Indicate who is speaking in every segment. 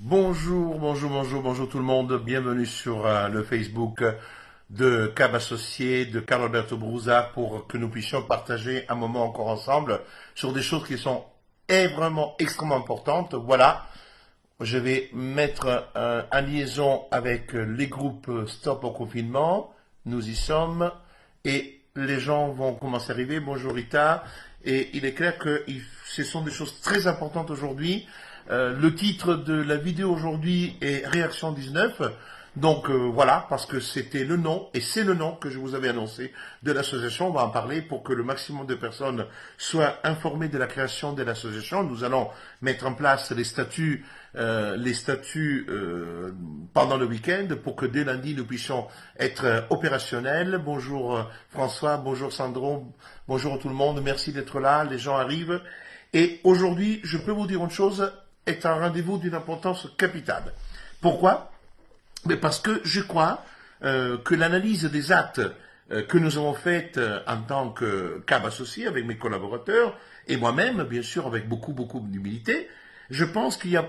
Speaker 1: Bonjour, bonjour, bonjour, bonjour tout le monde. Bienvenue sur le Facebook de CAB Associé, de Carlo Alberto Brusa, pour que nous puissions partager un moment encore ensemble sur des choses qui sont vraiment extrêmement importantes. Voilà, je vais mettre en liaison avec les groupes Stop au confinement. Nous y sommes et les gens vont commencer à arriver. Bonjour Rita. Et il est clair que ce sont des choses très importantes aujourd'hui. Le titre de la vidéo aujourd'hui est Réaction 19. Donc voilà, parce que c'était le nom, et c'est le nom que je vous avais annoncé de l'association. On va en parler pour que le maximum de personnes soient informées de la création de l'association. Nous allons mettre en place les statuts pendant le week-end pour que dès lundi nous puissions être opérationnels. Bonjour François, bonjour Sandro, bonjour tout le monde, merci d'être là, les gens arrivent. Et aujourd'hui, je peux vous dire une chose, est un rendez-vous d'une importance capitale. Pourquoi ? Mais parce que je crois que l'analyse des actes que nous avons faite en tant que CAB associé avec mes collaborateurs et moi-même, bien sûr, avec beaucoup d'humilité, je pense qu'il y a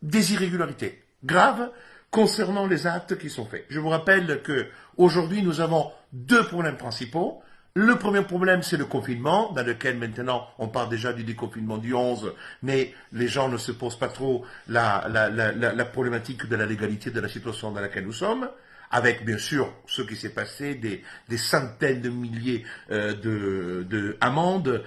Speaker 1: des irrégularités graves concernant les actes qui sont faits. Je vous rappelle que aujourd'hui nous avons deux problèmes principaux. Le premier problème, c'est le confinement, dans lequel maintenant on parle déjà du déconfinement du 11, mais les gens ne se posent pas trop la problématique de la légalité de la situation dans laquelle nous sommes, avec bien sûr ce qui s'est passé, des centaines de milliers d'amendes,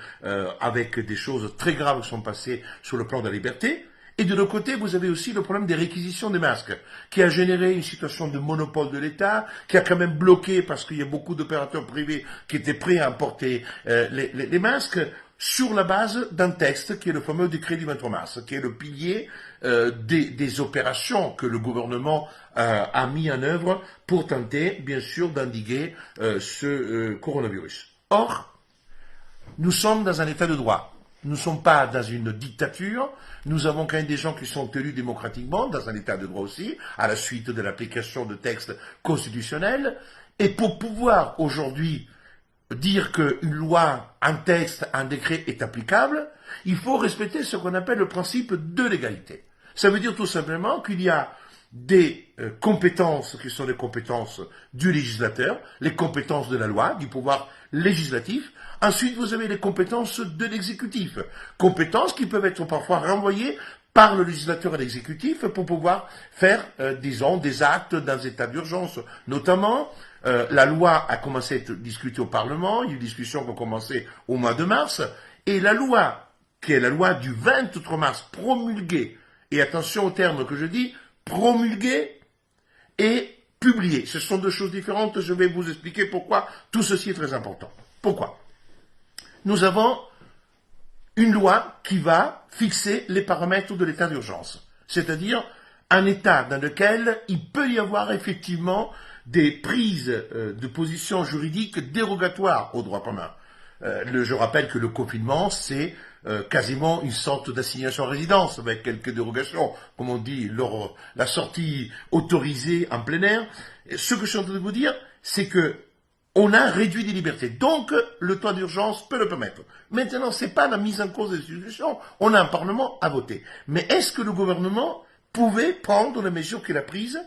Speaker 1: avec des choses très graves qui sont passées sur le plan de la liberté. Et de l'autre côté, vous avez aussi le problème des réquisitions des masques, qui a généré une situation de monopole de l'État, qui a quand même bloqué, parce qu'il y a beaucoup d'opérateurs privés qui étaient prêts à importer les masques, sur la base d'un texte qui est le fameux décret du 23 mars, qui est le pilier des opérations que le gouvernement a mis en œuvre pour tenter, bien sûr, d'endiguer ce coronavirus. Or, nous sommes dans un état de droit. Nous ne sommes pas dans une dictature, nous avons quand même des gens qui sont élus démocratiquement, dans un état de droit aussi, à la suite de l'application de textes constitutionnels. Et pour pouvoir aujourd'hui dire qu'une loi, un texte, un décret est applicable, il faut respecter ce qu'on appelle le principe de l'égalité. Ça veut dire tout simplement qu'il y a des compétences qui sont les compétences du législateur, les compétences de la loi, du pouvoir législatif. Ensuite, vous avez les compétences de l'exécutif, compétences qui peuvent être parfois renvoyées par le législateur à l'exécutif pour pouvoir faire, disons, des actes dans état d'urgence. Notamment, la loi a commencé à être discutée au Parlement, il y a eu des discussions qui ont commencé au mois de mars, et la loi, qui est la loi du 23 mars, promulguée, et attention au terme que je dis, promulguée et publiée. Ce sont deux choses différentes, je vais vous expliquer pourquoi tout ceci est très important. Pourquoi ? Nous avons une loi qui va fixer les paramètres de l'état d'urgence, c'est-à-dire un état dans lequel il peut y avoir effectivement des prises de position juridiques dérogatoires au droit commun. Je rappelle que le confinement, c'est quasiment une sorte d'assignation à résidence, avec quelques dérogations, comme on dit, la sortie autorisée en plein air. Ce que je suis en train de vous dire, c'est que on a réduit les libertés. Donc, le temps d'urgence peut le permettre. Maintenant, ce n'est pas la mise en cause des institutions. On a un Parlement à voter. Mais est-ce que le gouvernement pouvait prendre les mesures qu'il a prises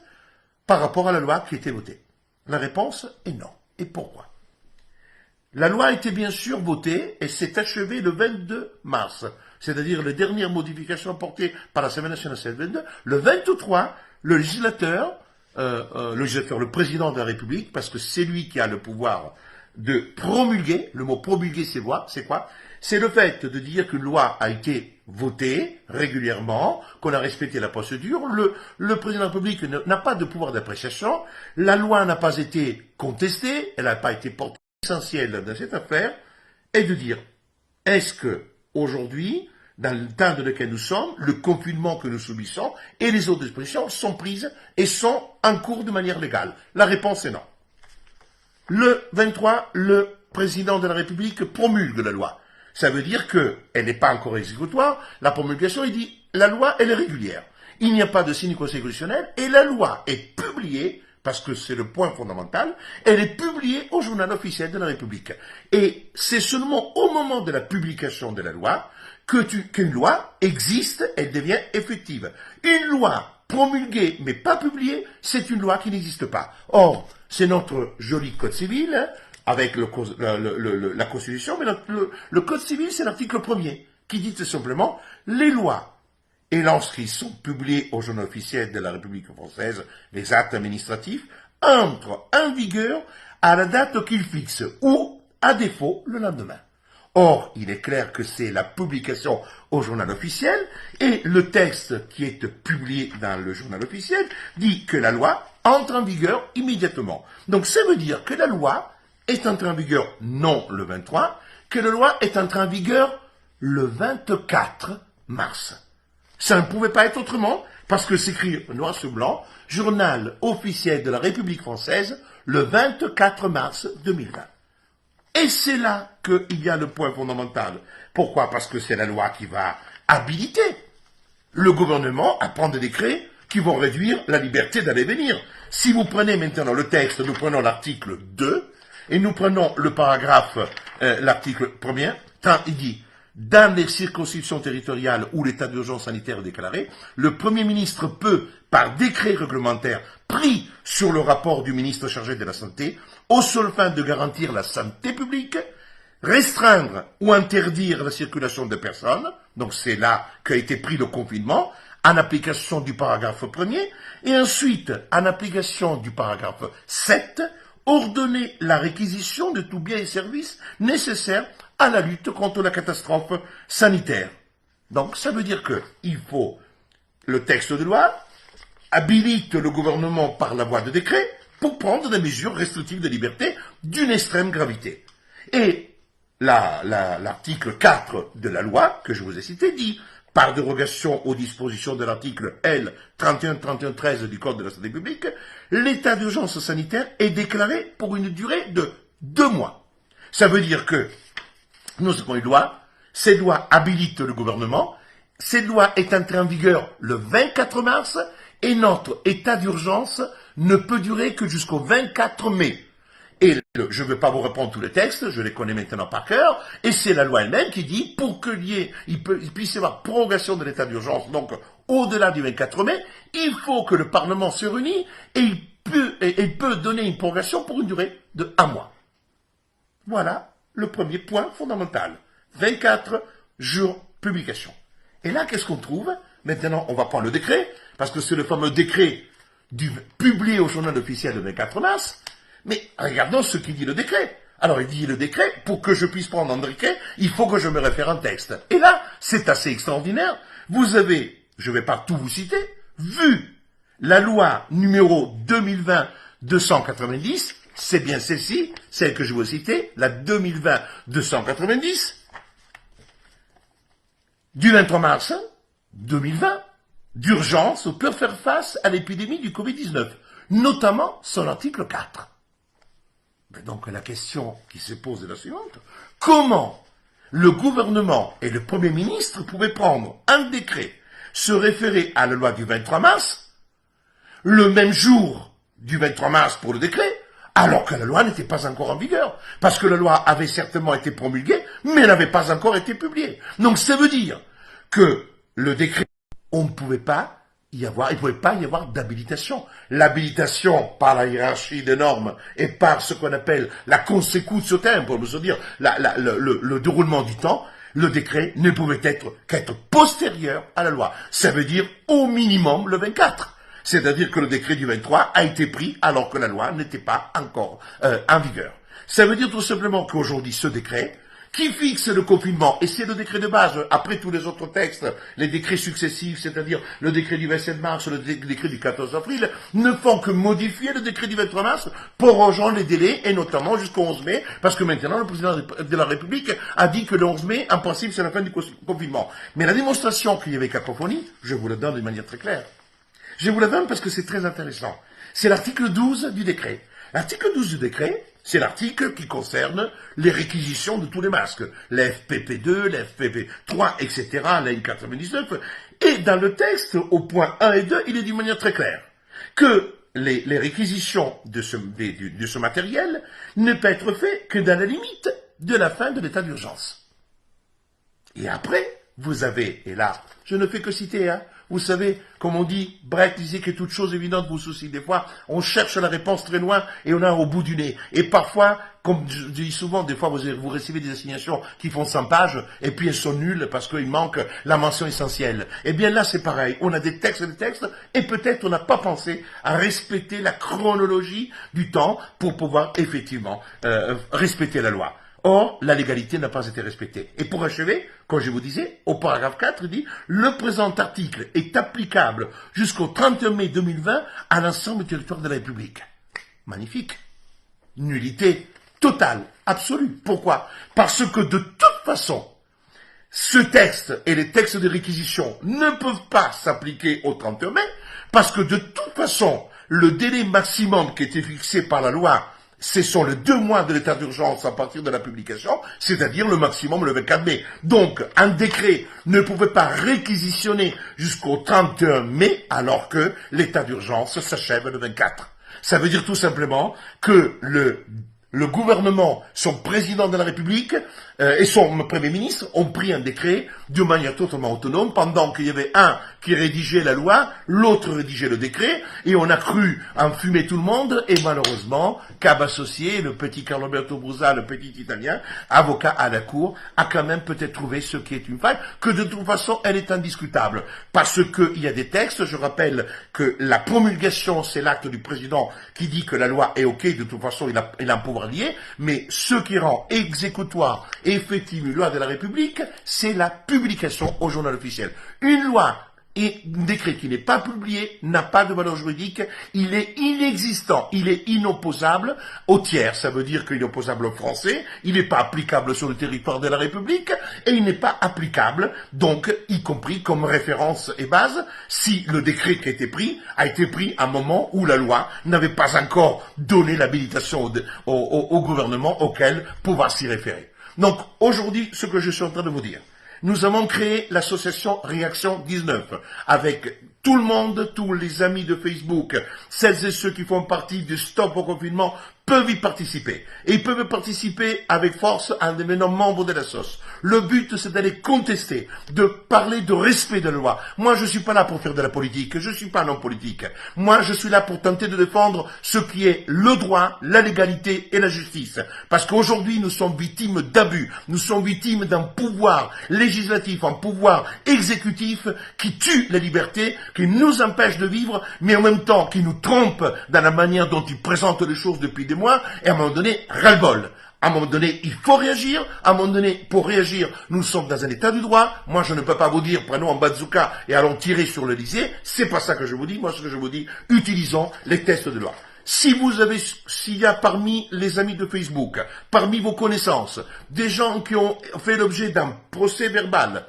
Speaker 1: par rapport à la loi qui était votée? La réponse est non. Et pourquoi? La loi a été bien sûr votée et s'est achevée le 22 mars, c'est-à-dire les dernières modifications apportées par l'Assemblée nationale, c'est le 22. Le 23, le législateur, le président de la République, parce que c'est lui qui a le pouvoir de promulguer, le mot promulguer c'est quoi? C'est le fait de dire qu'une loi a été votée régulièrement, qu'on a respecté la procédure, le président de la République n'a pas de pouvoir d'appréciation, la loi n'a pas été contestée, elle n'a pas été portée. L'essentiel dans cette affaire est de dire, est-ce que aujourd'hui, dans le temps dans lequel nous sommes, le confinement que nous subissons et les autres dispositions sont prises et sont en cours de manière légale? La réponse est non. Le 23, le président de la République promulgue la loi. Ça veut dire qu'elle n'est pas encore exécutoire. La promulgation, il dit, la loi, elle est régulière. Il n'y a pas de signe constitutionnel et la loi est publiée, parce que c'est le point fondamental, elle est publiée au journal officiel de la République. Et c'est seulement au moment de la publication de la loi qu'une loi existe, elle devient effective. Une loi promulguée mais pas publiée, c'est une loi qui n'existe pas. Or, c'est notre joli code civil, hein, avec la Constitution, mais le code civil, c'est l'article 1er, qui dit tout simplement, les lois, et lorsqu'ils sont publiés au journal officiel de la République française, les actes administratifs, entrent en vigueur à la date qu'ils fixent, ou, à défaut, le lendemain. Or, il est clair que c'est la publication au journal officiel, et le texte qui est publié dans le journal officiel dit que la loi entre en vigueur immédiatement. Donc ça veut dire que la loi est entrée en vigueur non le 23, que la loi est entrée en vigueur le 24 mars. Ça ne pouvait pas être autrement, parce que c'est écrit noir sur blanc, journal officiel de la République française, le 24 mars 2020. Et c'est là qu'il y a le point fondamental. Pourquoi? Parce que c'est la loi qui va habiliter le gouvernement à prendre des décrets qui vont réduire la liberté d'aller et venir. Si vous prenez maintenant le texte, nous prenons l'article 2, et nous prenons le paragraphe, l'article 1er, il dit, dans les circonscriptions territoriales où l'état d'urgence sanitaire est déclaré, le Premier ministre peut, par décret réglementaire pris sur le rapport du ministre chargé de la Santé, aux seules fins de garantir la santé publique, restreindre ou interdire la circulation de personnes, donc c'est là qu'a été pris le confinement, en application du paragraphe 1er, et ensuite, en application du paragraphe 7, ordonner la réquisition de tout bien et services nécessaires à la lutte contre la catastrophe sanitaire. Donc, ça veut dire que il faut, le texte de loi habilite le gouvernement par la voie de décret pour prendre des mesures restrictives de liberté d'une extrême gravité. Et l'article 4 de la loi, que je vous ai cité, dit, par dérogation aux dispositions de l'article L. 31-31-13 du Code de la santé publique, l'état d'urgence sanitaire est déclaré pour une durée de 2 mois. Ça veut dire que nous avons une loi, cette loi habilite le gouvernement, cette loi est entrée en vigueur le 24 mars, et notre état d'urgence ne peut durer que jusqu'au 24 mai. Et je ne vais pas vous répondre tous les textes, je les connais maintenant par cœur, et c'est la loi elle-même qui dit, pour il puisse y avoir prorogation de l'état d'urgence, donc au-delà du 24 mai, il faut que le Parlement se réunisse, et il peut donner une prorogation pour une durée de 1 mois. Voilà le premier point fondamental. 24 jours publication. Et là, qu'est-ce qu'on trouve? Maintenant, on va prendre le décret, parce que c'est le fameux décret publié au journal officiel le 24 mars, mais regardons ce qu'il dit le décret. Alors, il dit le décret, pour que je puisse prendre un décret, il faut que je me réfère à un texte. Et là, c'est assez extraordinaire. Vous avez, je ne vais pas tout vous citer, vu la loi numéro 2020-290, c'est bien celle-ci, celle que je vous ai citée, la 2020-290, du 23 mars 2020, d'urgence pour faire face à l'épidémie du Covid-19, notamment son article 4. Mais donc la question qui se pose est la suivante. Comment le gouvernement et le Premier ministre pouvaient prendre un décret, se référer à la loi du 23 mars, le même jour du 23 mars pour le décret, alors que la loi n'était pas encore en vigueur, parce que la loi avait certainement été promulguée, mais n'avait pas encore été publiée. Donc ça veut dire que le décret, on ne pouvait pas il ne pouvait pas y avoir d'habilitation. L'habilitation par la hiérarchie des normes et par ce qu'on appelle la consecutio temporum, c'est-à-dire le déroulement du temps, le décret ne pouvait qu'être postérieur à la loi. Ça veut dire au minimum le 24. C'est-à-dire que le décret du 23 a été pris alors que la loi n'était pas encore en vigueur. Ça veut dire tout simplement qu'aujourd'hui, ce décret, qui fixe le confinement, et c'est le décret de base, après tous les autres textes, les décrets successifs, c'est-à-dire le décret du 27 mars, le décret du 14 avril, ne font que modifier le décret du 23 mars, prorogeant les délais, et notamment jusqu'au 11 mai, parce que maintenant le président de la République a dit que le 11 mai, en principe, c'est la fin du confinement. Mais la démonstration qu'il y avait cacophonie, je vous la donne de manière très claire. Je vous la donne parce que c'est très intéressant. C'est l'article 12 du décret. L'article 12 du décret, c'est l'article qui concerne les réquisitions de tous les masques. L'FPP2, l'FPP3, etc., la N99. Et dans le texte, au point 1 et 2, il est d'une manière très claire que les réquisitions de ce matériel ne peuvent être faites que dans la limite de la fin de l'état d'urgence. Et après, vous avez, et là, je ne fais que citer, hein, vous savez, comme on dit, Brecht disait que toute chose évidente vous soucie. Des fois, on cherche la réponse très loin et on a au bout du nez. Et parfois, comme je dis souvent, des fois vous recevez des assignations qui font 100 pages et puis elles sont nulles parce qu'il manque la mention essentielle. Eh bien là, c'est pareil. On a des textes et peut-être on n'a pas pensé à respecter la chronologie du temps pour pouvoir effectivement respecter la loi. Or, la légalité n'a pas été respectée. Et pour achever, comme je vous disais, au paragraphe 4, il dit « Le présent article est applicable jusqu'au 31 mai 2020 à l'ensemble du territoire de la République. » Magnifique. Nullité totale, absolue. Pourquoi? Parce que de toute façon, ce texte et les textes de réquisition ne peuvent pas s'appliquer au 31 mai, parce que de toute façon, le délai maximum qui était fixé par la loi, ce sont les 2 mois de l'état d'urgence à partir de la publication, c'est-à-dire le maximum le 24 mai. Donc, un décret ne pouvait pas réquisitionner jusqu'au 31 mai, alors que l'état d'urgence s'achève le 24. Ça veut dire tout simplement que le gouvernement, son président de la République et son Premier ministre ont pris un décret de manière totalement autonome pendant qu'il y avait un qui rédigeait la loi, l'autre rédigeait le décret et on a cru enfumer tout le monde et malheureusement, Cab Associé, le petit Carloberto Brusa, le petit Italien, avocat à la cour, a quand même peut-être trouvé ce qui est une faille, que de toute façon elle est indiscutable parce qu'il y a des textes, je rappelle que la promulgation c'est l'acte du président qui dit que la loi est ok, de toute façon il a un pouvoir lié, mais ce qui rend exécutoire et effective une loi de la République, c'est la publication au journal officiel. Une loi et un décret qui n'est pas publié n'a pas de valeur juridique, il est inexistant, il est inopposable au tiers, ça veut dire qu'il est opposable au français, il n'est pas applicable sur le territoire de la République, et il n'est pas applicable, donc, y compris comme référence et base, si le décret qui a été pris à un moment où la loi n'avait pas encore donné l'habilitation au gouvernement auquel pouvoir s'y référer. Donc, aujourd'hui, ce que je suis en train de vous dire, nous avons créé l'association Réaction 19 avec tout le monde, tous les amis de Facebook, celles et ceux qui font partie du Stop au confinement peuvent y participer. Et ils peuvent participer avec force en devenant membres de la sauce. Le but, c'est d'aller contester, de parler de respect de la loi. Moi, je suis pas là pour faire de la politique. Je suis pas un homme politique. Moi, je suis là pour tenter de défendre ce qui est le droit, la légalité et la justice. Parce qu'aujourd'hui, nous sommes victimes d'abus. Nous sommes victimes d'un pouvoir législatif, un pouvoir exécutif qui tue la liberté, qui nous empêche de vivre, mais en même temps qui nous trompe dans la manière dont il présente les choses depuis des mois, et à un moment donné, ras-le-bol. À un moment donné, il faut réagir. À un moment donné, pour réagir, nous sommes dans un état du droit. Moi, je ne peux pas vous dire, prenons un bazooka et allons tirer sur l'Élysée. C'est pas ça que je vous dis. Moi, ce que je vous dis, utilisons les tests de loi. S'il y a parmi les amis de Facebook, parmi vos connaissances, des gens qui ont fait l'objet d'un procès verbal,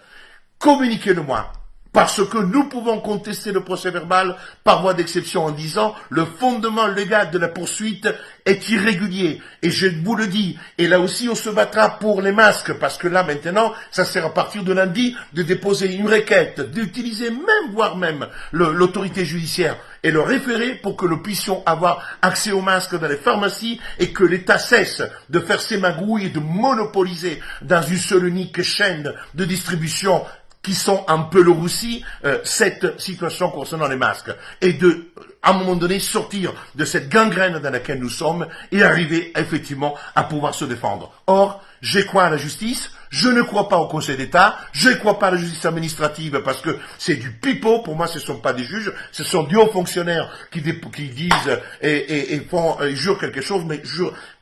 Speaker 1: communiquez-le-moi. Parce que nous pouvons contester le procès verbal par voie d'exception en disant le fondement légal de la poursuite est irrégulier. Et je vous le dis, et là aussi on se battra pour les masques, parce que là maintenant, ça sert à partir de lundi de déposer une requête, d'utiliser même, voire même, l'autorité judiciaire et le référé pour que nous puissions avoir accès aux masques dans les pharmacies et que l'État cesse de faire ses magouilles et de monopoliser dans une seule unique chaîne de distribution qui sont un peu le roussi, cette situation concernant les masques, et de, à un moment donné, sortir de cette gangrène dans laquelle nous sommes et arriver effectivement à pouvoir se défendre. Or, je crois à la justice, je ne crois pas au Conseil d'État, je ne crois pas à la justice administrative parce que c'est du pipeau, pour moi ce ne sont pas des juges, ce sont des hauts fonctionnaires qui disent et jurent quelque chose, mais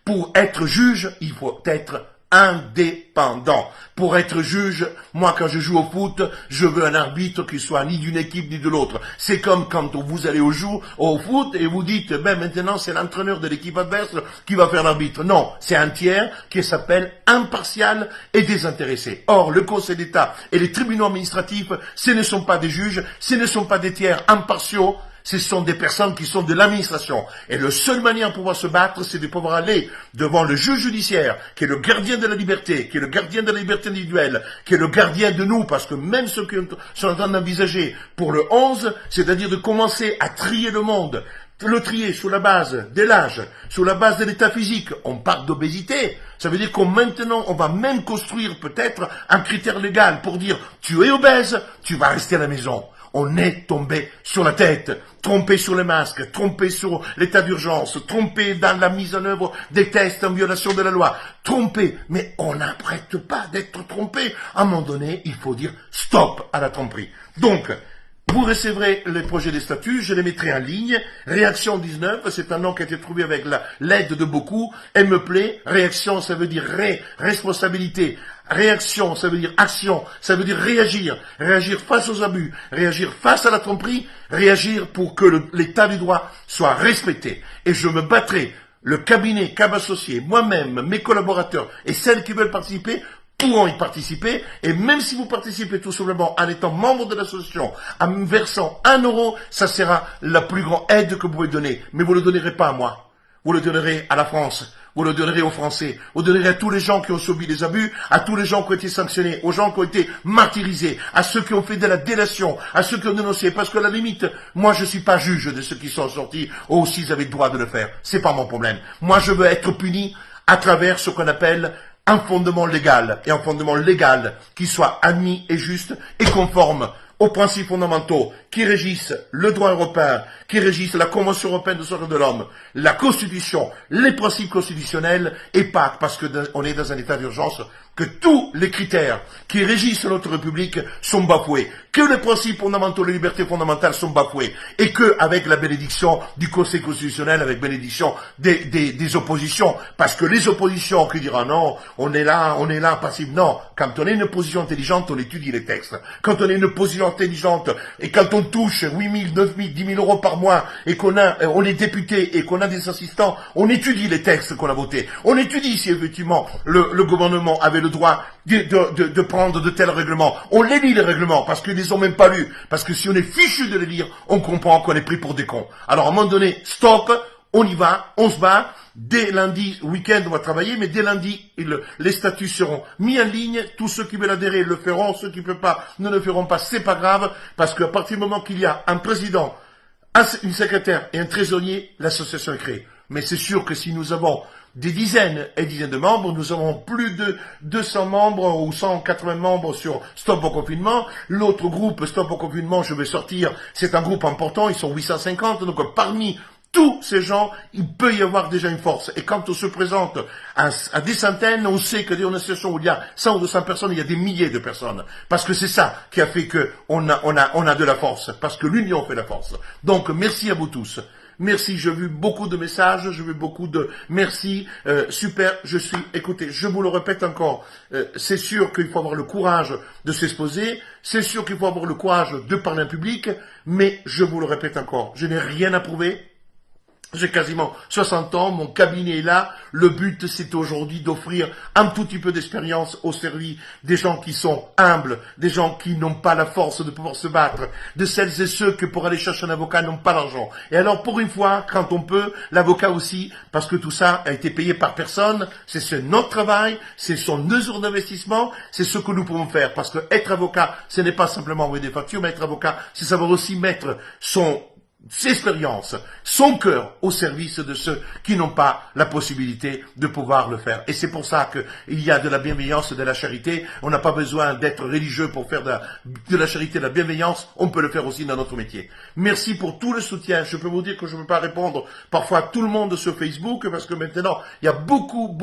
Speaker 1: pour être juge, il faut être indépendant. Pour être juge, moi quand je joue au foot, je veux un arbitre qui soit ni d'une équipe ni de l'autre. C'est comme quand vous allez au foot et vous dites, ben maintenant c'est l'entraîneur de l'équipe adverse qui va faire l'arbitre. Non, c'est un tiers qui s'appelle impartial et désintéressé. Or, le Conseil d'État et les tribunaux administratifs, ce ne sont pas des juges, ce ne sont pas des tiers impartiaux, ce sont des personnes qui sont de l'administration. Et la seule manière pour pouvoir se battre, c'est de pouvoir aller devant le juge judiciaire, qui est le gardien de la liberté, qui est le gardien de la liberté individuelle, qui est le gardien de nous, parce que même ceux qui sont en train d'envisager pour le 11, c'est-à-dire de commencer à trier le monde le trier sur la base de l'âge, sur la base de l'état physique. On parle d'obésité. Ça veut dire qu'on maintenant, on va même construire peut-être un critère légal pour dire, tu es obèse, tu vas rester à la maison. On est tombé sur la tête, trompé sur les masques, trompé sur l'état d'urgence, trompé dans la mise en œuvre des tests en violation de la loi, trompé. Mais on n'arrête pas d'être trompé. À un moment donné, il faut dire stop à la tromperie. Donc, vous recevrez les projets des statuts, je les mettrai en ligne. Réaction 19, c'est un nom qui a été trouvé avec l'aide de beaucoup. Elle me plaît. Réaction, ça veut dire responsabilité. Réaction, ça veut dire action, ça veut dire réagir. Réagir face aux abus, réagir face à la tromperie, réagir pour que l'état du droit soit respecté. Et je me battrai, le cabinet CAB Associés, moi-même, mes collaborateurs et celles qui veulent participer, pourront y participer, et même si vous participez tout simplement en étant membre de l'association, en me versant 1 euro, ça sera la plus grande aide que vous pouvez donner. Mais vous ne le donnerez pas à moi. Vous le donnerez à la France. Vous le donnerez aux Français. Vous le donnerez à tous les gens qui ont subi des abus, à tous les gens qui ont été sanctionnés, aux gens qui ont été martyrisés, à ceux qui ont fait de la délation, à ceux qui ont dénoncé. Parce que à la limite, moi je suis pas juge de ceux qui sont sortis, ou s'ils avaient le droit de le faire. C'est pas mon problème. Moi je veux être puni à travers ce qu'on appelle un fondement légal, et un fondement légal qui soit admis et juste et conforme aux principes fondamentaux qui régissent le droit européen, qui régissent la Convention européenne des droits de l'homme, la Constitution, les principes constitutionnels, et pas parce que on est dans un état d'urgence que tous les critères qui régissent notre République sont bafoués, que les principes fondamentaux, les libertés fondamentales sont bafoués, et que avec la bénédiction du Conseil constitutionnel, avec bénédiction des oppositions, parce que les oppositions qui diront non, on est là, passif, non, quand on est une opposition intelligente, on étudie les textes, quand on est une opposition intelligente, et quand on touche 8 000, 9 000, 10 000 euros par mois, et on est député, et qu'on a des assistants, on étudie les textes qu'on a votés, on étudie si effectivement le gouvernement avait le droit de prendre de tels règlements. On les lit les règlements parce qu'ils les ont même pas lus. Parce que si on est fichu de les lire, on comprend qu'on est pris pour des cons. Alors à un moment donné, stop, on y va, on se bat. Dès lundi, week-end, on va travailler, mais dès lundi, les statuts seront mis en ligne. Tous ceux qui veulent adhérer le feront, ceux qui ne peuvent pas ne le feront pas. C'est pas grave, parce qu'à partir du moment qu'il y a un président, une secrétaire et un trésorier, l'association est créée. Mais c'est sûr que si nous avons des dizaines et dizaines de membres, nous avons plus de 200 membres ou 180 membres sur Stop au confinement. L'autre groupe, Stop au confinement, je vais sortir, c'est un groupe important, ils sont 850, donc parmi tous ces gens, il peut y avoir déjà une force. Et quand on se présente à des centaines, on sait que dans une association où il y a 100 ou 200 personnes, il y a des milliers de personnes. Parce que c'est ça qui a fait qu'on a de la force. Parce que l'union fait la force. Donc, merci à vous tous. Merci, j'ai vu beaucoup de messages, j'ai vu beaucoup de merci, super, écoutez, je vous le répète encore, c'est sûr qu'il faut avoir le courage de s'exposer, c'est sûr qu'il faut avoir le courage de parler en public, mais je vous le répète encore, je n'ai rien à prouver. J'ai quasiment 60 ans, mon cabinet est là. Le but, c'est aujourd'hui d'offrir un tout petit peu d'expérience au service des gens qui sont humbles, des gens qui n'ont pas la force de pouvoir se battre, de celles et ceux que pour aller chercher un avocat n'ont pas l'argent. Et alors, pour une fois, quand on peut, l'avocat aussi, parce que tout ça a été payé par personne, c'est notre travail, c'est son mesure d'investissement, c'est ce que nous pouvons faire. Parce que être avocat, ce n'est pas simplement envoyer des factures, mais être avocat, c'est savoir aussi mettre ses expériences, son cœur au service de ceux qui n'ont pas la possibilité de pouvoir le faire. Et c'est pour ça qu'il y a de la bienveillance et de la charité. On n'a pas besoin d'être religieux pour faire de la charité et de la bienveillance. On peut le faire aussi dans notre métier. Merci pour tout le soutien. Je peux vous dire que je ne peux pas répondre parfois à tout le monde sur Facebook parce que maintenant, il y a beaucoup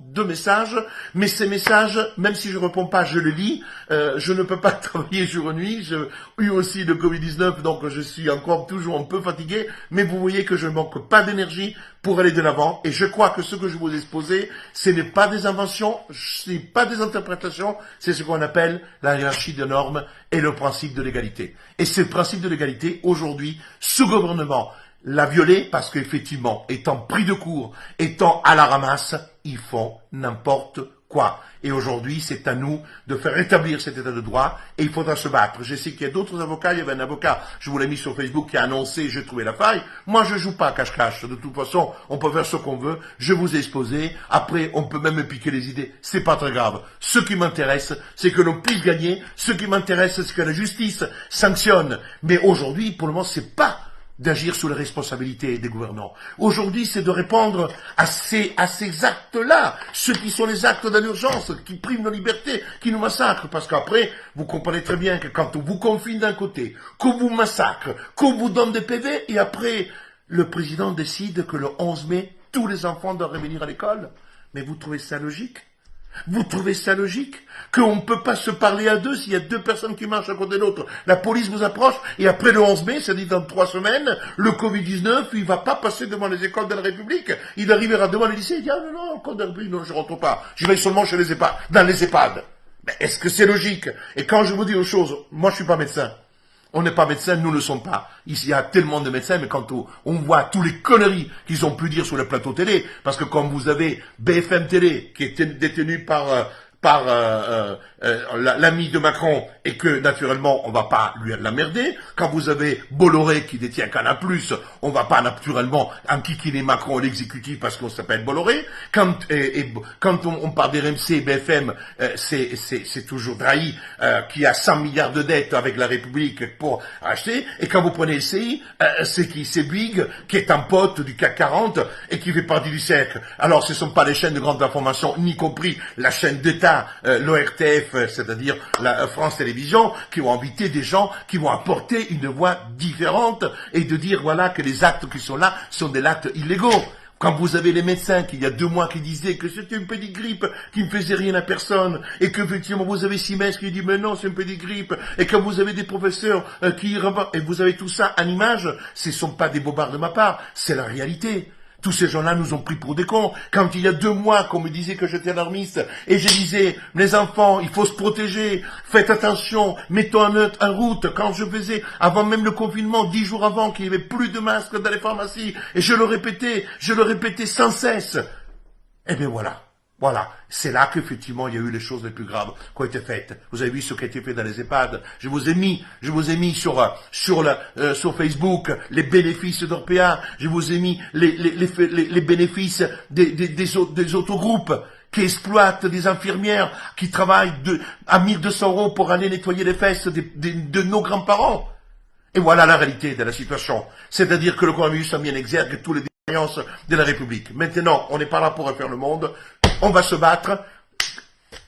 Speaker 1: de messages. Mais ces messages, même si je ne réponds pas, je les lis. Je ne peux pas travailler jour et nuit. J'ai eu aussi le Covid-19, donc je suis encore toujours un peu fatigué, mais vous voyez que je ne manque pas d'énergie pour aller de l'avant, et je crois que ce que je vous ai exposé, ce n'est pas des inventions, ce n'est pas des interprétations, c'est ce qu'on appelle la hiérarchie de normes et le principe de l'égalité. Et ce principe de l'égalité, aujourd'hui, ce gouvernement l'a violé parce qu'effectivement, étant pris de court, étant à la ramasse, ils font n'importe quoi. Et aujourd'hui, c'est à nous de faire rétablir cet état de droit et il faudra se battre. Je sais qu'il y a d'autres avocats, il y avait un avocat, je vous l'ai mis sur Facebook, qui a annoncé, j'ai trouvé la faille. Moi, je joue pas à cache-cache. De toute façon, on peut faire ce qu'on veut. Je vous ai exposé. Après, on peut même me piquer les idées. C'est pas très grave. Ce qui m'intéresse, c'est que l'on puisse gagner. Ce qui m'intéresse, c'est que la justice sanctionne. Mais aujourd'hui, pour le moment, c'est pas d'agir sur les responsabilités des gouvernants. Aujourd'hui, c'est de répondre à ces actes-là, ceux qui sont les actes de l'urgence, qui priment nos libertés, qui nous massacrent. Parce qu'après, vous comprenez très bien que quand on vous confine d'un côté, qu'on vous massacre, qu'on vous donne des PV, et après, le président décide que le 11 mai, tous les enfants doivent revenir à l'école. Mais vous trouvez ça logique? Vous trouvez ça logique qu'on ne peut pas se parler à deux s'il y a deux personnes qui marchent à côté de l'autre? La police vous approche et après le 11 mai, c'est-à-dire dans 3 semaines, le Covid-19, il ne va pas passer devant les écoles de la République. Il arrivera devant les lycées et il dit « Ah non, code de la République, non, je ne rentre pas. Je vais seulement chez les EHPAD, dans les EHPAD. » Mais est-ce que c'est logique? Et quand je vous dis aux choses, moi je ne suis pas médecin. On n'est pas médecin, nous ne le sommes pas. Ici, il y a tellement de médecins, mais quand on voit tous les conneries qu'ils ont pu dire sur le plateau télé, parce que comme vous avez BFM Télé, qui est détenu par l'ami de Macron, et que naturellement on va pas lui l'emmerder. Quand vous avez Bolloré qui détient Canal+, on va pas naturellement enquiquiner Macron et l'exécutif parce qu'on s'appelle Bolloré. Quand on parle d'RMC, BFM, c'est toujours Drahi qui a 100 milliards de dettes avec la République pour acheter. Et quand vous prenez LCI, c'est Bouygues qui est un pote du CAC 40 et qui fait partie du cercle. Alors ce ne sont pas les chaînes de grande information, ni compris la chaîne d'État, l'ORTF, c'est-à-dire la France Télévisions, qui vont inviter des gens qui vont apporter une voix différente et de dire voilà que les actes qui sont là sont des actes illégaux. Quand vous avez les médecins qui, il y a 2 mois, qui disaient que c'était une petite grippe qui ne faisait rien à personne, et que effectivement vous avez Simès qui dit mais non c'est une petite grippe, et quand vous avez des professeurs et vous avez tout ça en image, ce ne sont pas des bobards de ma part, c'est la réalité. Tous ces gens-là nous ont pris pour des cons. Quand il y a 2 mois qu'on me disait que j'étais alarmiste, et je disais, les enfants, il faut se protéger, faites attention, mettons en route. Quand je faisais, avant même le confinement, 10 jours avant, qu'il n'y avait plus de masques dans les pharmacies, et je le répétais sans cesse. Eh bien voilà. Voilà, c'est là qu'effectivement il y a eu les choses les plus graves qui ont été faites. Vous avez vu ce qui a été fait dans les EHPAD. Je vous ai mis sur Facebook les bénéfices d'Orpea. Je vous ai mis les bénéfices des autogroupes qui exploitent des infirmières qui travaillent à 1200 € pour aller nettoyer les fesses de nos grands-parents. Et voilà la réalité de la situation. C'est-à-dire que le coronavirus a mis en exergue tous les défaillances de la République. Maintenant, on n'est pas là pour refaire le monde. On va se battre.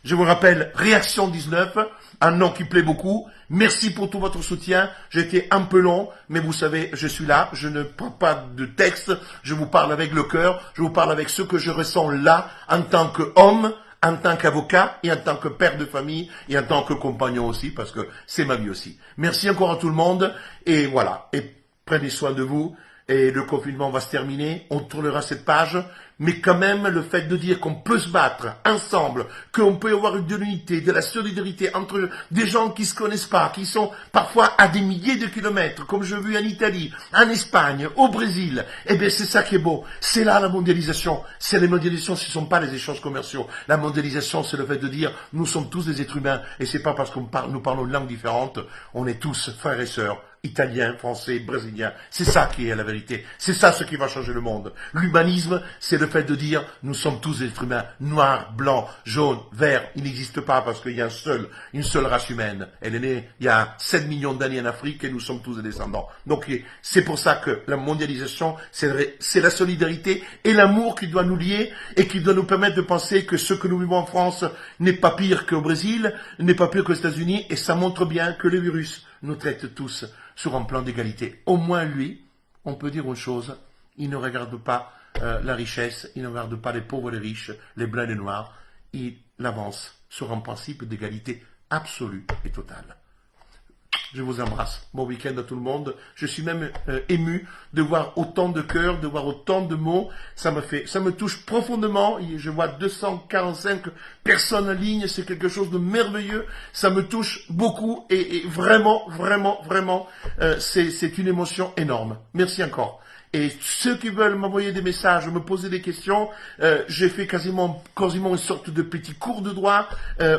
Speaker 1: Je vous rappelle, Réaction 19, un nom qui plaît beaucoup. Merci pour tout votre soutien. J'ai été un peu long, mais vous savez, je suis là. Je ne prends pas de texte. Je vous parle avec le cœur. Je vous parle avec ce que je ressens là, en tant qu'homme, en tant qu'avocat, et en tant que père de famille, et en tant que compagnon aussi, parce que c'est ma vie aussi. Merci encore à tout le monde. Et voilà. Et prenez soin de vous. Et le confinement va se terminer, on tournera cette page, mais quand même le fait de dire qu'on peut se battre ensemble, qu'on peut avoir de l'unité, de la solidarité entre des gens qui se connaissent pas, qui sont parfois à des milliers de kilomètres, comme je vu en Italie, en Espagne, au Brésil, eh bien c'est ça qui est beau. C'est là la mondialisation. C'est les mondialisations, ce ne sont pas les échanges commerciaux. La mondialisation, c'est le fait de dire nous sommes tous des êtres humains, et c'est pas parce que nous parlons une langue différente, on est tous frères et sœurs. Italien, français, brésilien, c'est ça qui est la vérité, c'est ça ce qui va changer le monde. L'humanisme, c'est le fait de dire, nous sommes tous des êtres humains, noirs, blancs, jaunes, verts, il n'existe pas parce qu'il y a une seule race humaine, elle est née il y a 7 millions d'années en Afrique et nous sommes tous des descendants. Donc c'est pour ça que la mondialisation, c'est la solidarité et l'amour qui doit nous lier et qui doit nous permettre de penser que ce que nous vivons en France n'est pas pire qu'au Brésil, n'est pas pire qu'aux États-Unis, et ça montre bien que le virus nous traite tous sur un plan d'égalité. Au moins lui, on peut dire une chose, il ne regarde pas la richesse, il ne regarde pas les pauvres et les riches, les blancs et les noirs, il avance sur un principe d'égalité absolue et totale. Je vous embrasse. Bon week-end à tout le monde. Je suis même ému de voir autant de cœur, de voir autant de mots. Ça me touche profondément. Je vois 245 personnes en ligne. C'est quelque chose de merveilleux. Ça me touche beaucoup et vraiment, vraiment, vraiment, c'est une émotion énorme. Merci encore. Et ceux qui veulent m'envoyer des messages, me poser des questions, j'ai fait quasiment une sorte de petit cours de droit.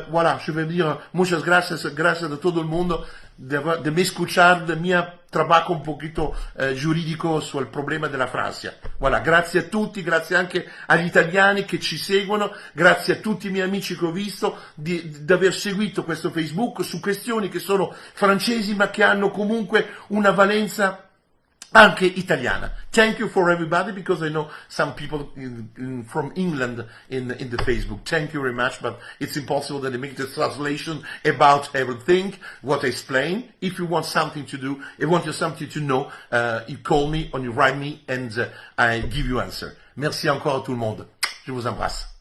Speaker 1: Voilà, je vais dire muchas gracias a todo el mundo de me escuchar de mio trabajo un poquito giuridico sul problema della Francia. Voilà, grazie a tutti, grazie anche agli italiani che ci seguono, grazie a tutti i miei amici che ho visto di aver seguito questo Facebook su questioni che sono francesi ma che hanno comunque una valenza anche italiana. Thank you for everybody, because I know some people from England in the Facebook. Thank you very much, but it's impossible that they make the translation about everything, what I explain. If you want something to do, if you want something to know, you call me or you write me and I give you answer. Merci encore à tout le monde. Je vous embrasse.